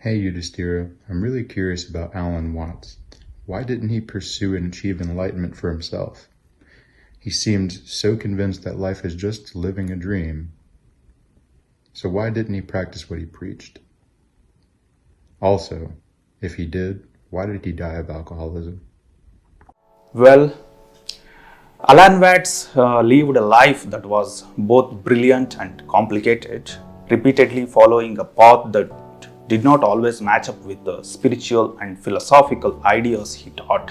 Hey Yudhistira, I'm really curious about Alan Watts. Why didn't he pursue and achieve enlightenment for himself? He seemed so convinced that life is just living a dream. So why didn't he practice what he preached? Also, if he did, why did he die of alcoholism? Well, Alan Watts lived a life that was both brilliant and complicated, repeatedly following a path that did not always match up with the spiritual and philosophical ideas he taught.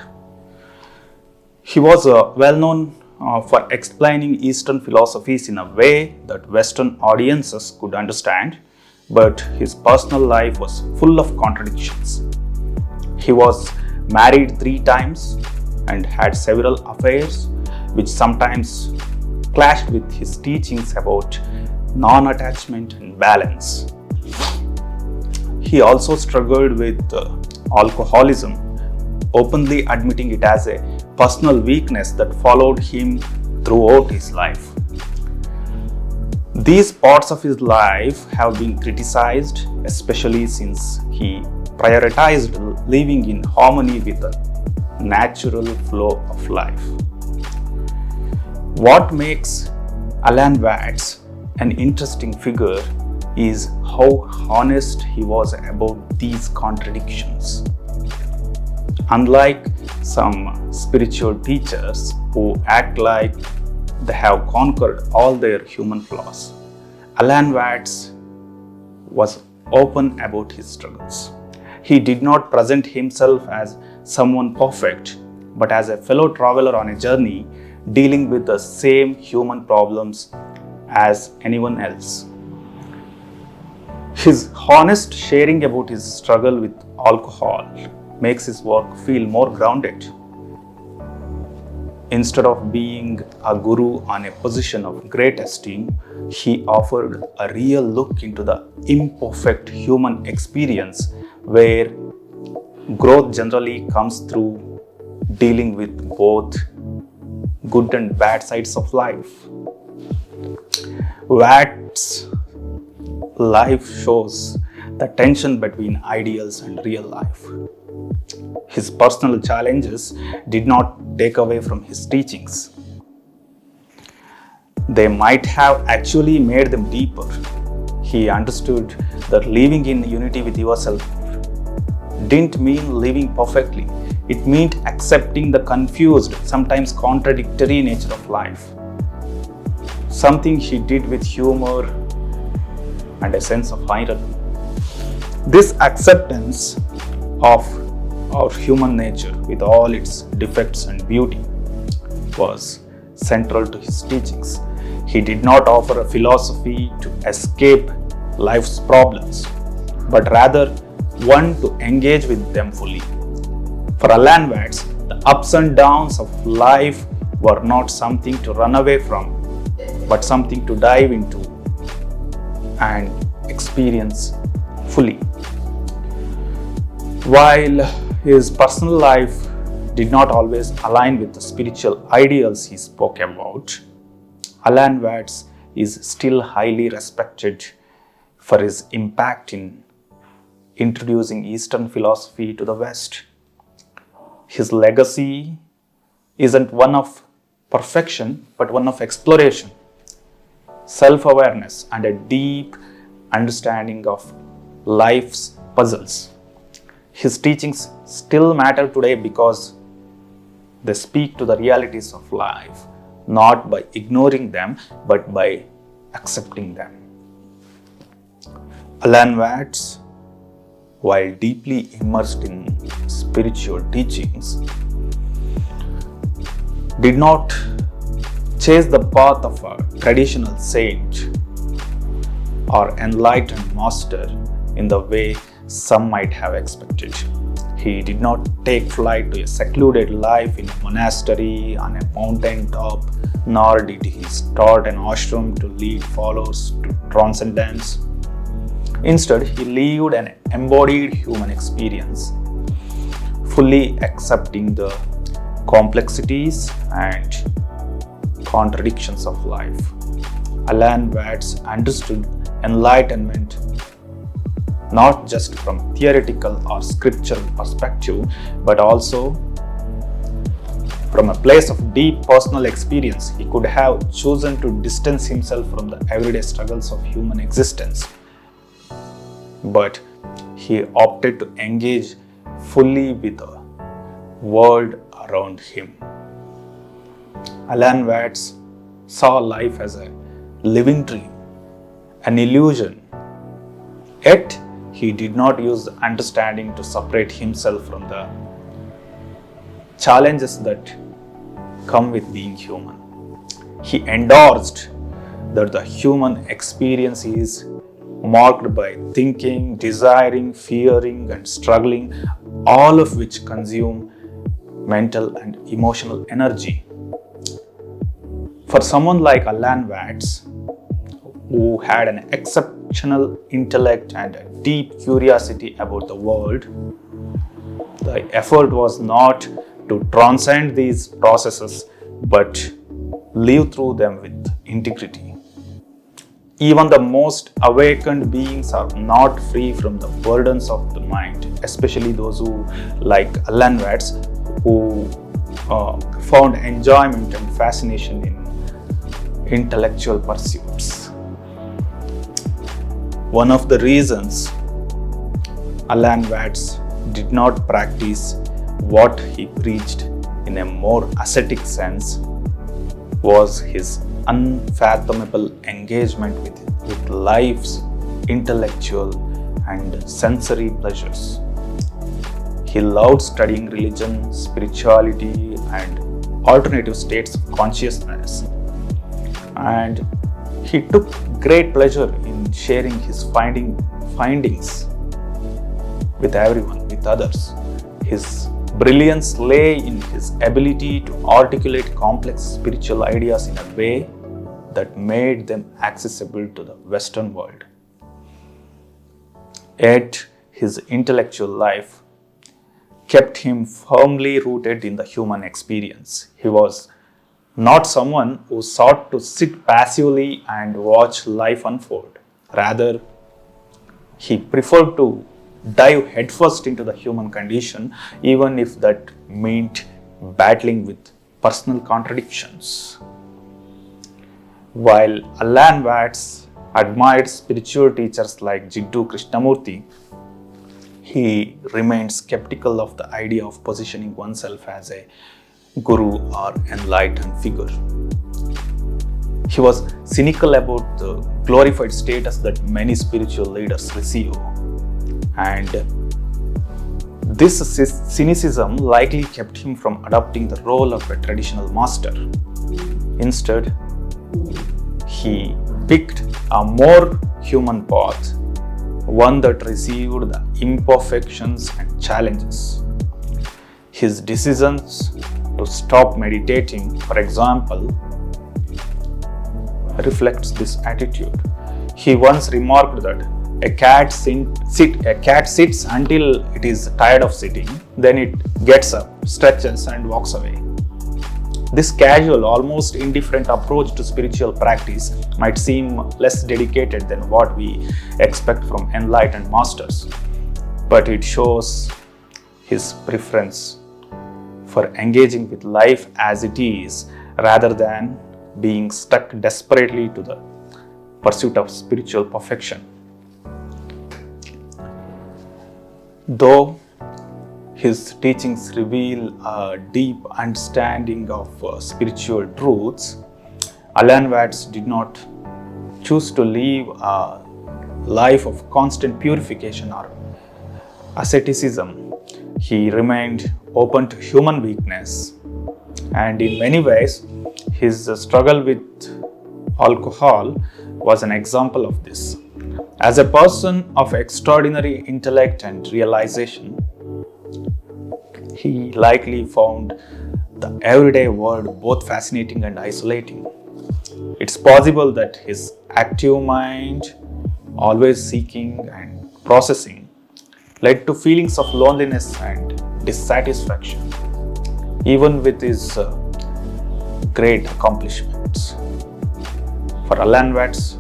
He was well known for explaining Eastern philosophies in a way that Western audiences could understand, but his personal life was full of contradictions. He was married 3 times and had several affairs, which sometimes clashed with his teachings about non-attachment and balance. He also struggled with alcoholism, openly admitting it as a personal weakness that followed him throughout his life. These parts of his life have been criticized, especially since he prioritized living in harmony with the natural flow of life. What makes Alan Watts an interesting figure is how honest he was about these contradictions. Unlike some spiritual teachers who act like they have conquered all their human flaws, Alan Watts was open about his struggles. He did not present himself as someone perfect, but as a fellow traveler on a journey dealing with the same human problems as anyone else. His honest sharing about his struggle with alcohol makes his work feel more grounded. Instead of being a guru on a position of great esteem, he offered a real look into the imperfect human experience where growth generally comes through dealing with both good and bad sides of life. Watts' life shows the tension between ideals and real life. His personal challenges did not take away from his teachings. They might have actually made them deeper. He understood that living in unity with yourself didn't mean living perfectly. It meant accepting the confused, sometimes contradictory nature of life. Something he did with humor and a sense of irony. This acceptance of our human nature with all its defects and beauty was central to his teachings. He did not offer a philosophy to escape life's problems, but rather one to engage with them fully. For Alan Watts, the ups and downs of life were not something to run away from, but something to dive into and experience fully. While his personal life did not always align with the spiritual ideals he spoke about, Alan Watts is still highly respected for his impact in introducing Eastern philosophy to the West. His legacy isn't one of perfection, but one of exploration, self-awareness, and a deep understanding of life's puzzles. His teachings still matter today because they speak to the realities of life, not by ignoring them, but by accepting them. Alan Watts, while deeply immersed in spiritual teachings, did not chase the path of a traditional saint or enlightened master in the way some might have expected. He did not take flight to a secluded life in a monastery on a mountain top, nor did he start an ashram to lead followers to transcendence. Instead, he lived an embodied human experience, fully accepting the complexities and contradictions of life. Alan Watts understood enlightenment not just from theoretical or scriptural perspective, but also from a place of deep personal experience. He could have chosen to distance himself from the everyday struggles of human existence, but he opted to engage fully with the world around him. Alan Watts saw life as a living dream, an illusion. Yet, he did not use the understanding to separate himself from the challenges that come with being human. He endorsed that the human experience is marked by thinking, desiring, fearing, and struggling, all of which consume mental and emotional energy. For someone like Alan Watts, who had an exceptional intellect and a deep curiosity about the world, the effort was not to transcend these processes, but live through them with integrity. Even the most awakened beings are not free from the burdens of the mind, especially those who, like Alan Watts, who found enjoyment and fascination in intellectual pursuits. One of the reasons Alan Watts did not practice what he preached in a more ascetic sense was his unfathomable engagement with life's intellectual and sensory pleasures. He loved studying religion, spirituality, and alternative states of consciousness, and he took great pleasure in sharing his findings with everyone, with others. His brilliance lay in his ability to articulate complex spiritual ideas in a way that made them accessible to the Western world. Yet, his intellectual life kept him firmly rooted in the human experience. He was not someone who sought to sit passively and watch life unfold. Rather, he preferred to dive headfirst into the human condition, even if that meant battling with personal contradictions. While Alan Watts admired spiritual teachers like Jiddu Krishnamurti, he remained skeptical of the idea of positioning oneself as a guru or enlightened figure. He was cynical about the glorified status that many spiritual leaders receive, and this cynicism likely kept him from adopting the role of a traditional master. Instead, he picked a more human path, one that received the imperfections and challenges. His decisions to stop meditating, for example, reflects this attitude. He once remarked that a cat sits until it is tired of sitting, then it gets up, stretches, and walks away. This casual, almost indifferent approach to spiritual practice might seem less dedicated than what we expect from enlightened masters, but it shows his preference for engaging with life as it is, rather than being stuck desperately to the pursuit of spiritual perfection. Though his teachings reveal a deep understanding of spiritual truths, Alan Watts did not choose to live a life of constant purification or asceticism. He remained open to human weakness, and in many ways, his struggle with alcohol was an example of this. As a person of extraordinary intellect and realization, he likely found the everyday world both fascinating and isolating. It's possible that his active mind, always seeking and processing, led to feelings of loneliness and dissatisfaction, even with his great accomplishments. For Alan Watts,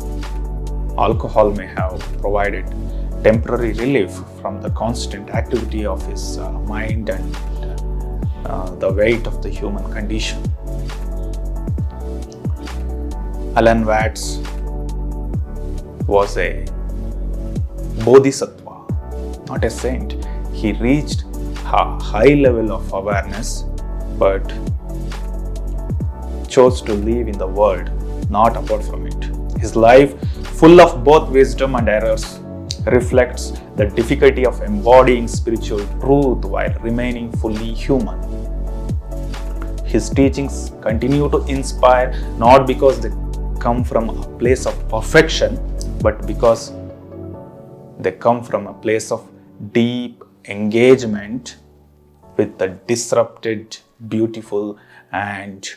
alcohol may have provided temporary relief from the constant activity of his mind and the weight of the human condition. Alan Watts was a Bodhisattva, not a saint. He reached a high level of awareness but chose to live in the world, not apart from it. His life, full of both wisdom and errors, reflects the difficulty of embodying spiritual truth while remaining fully human. His teachings continue to inspire not because they come from a place of perfection, but because they come from a place of deep engagement with the disrupted, beautiful, and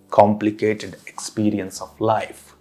complicated experience of life.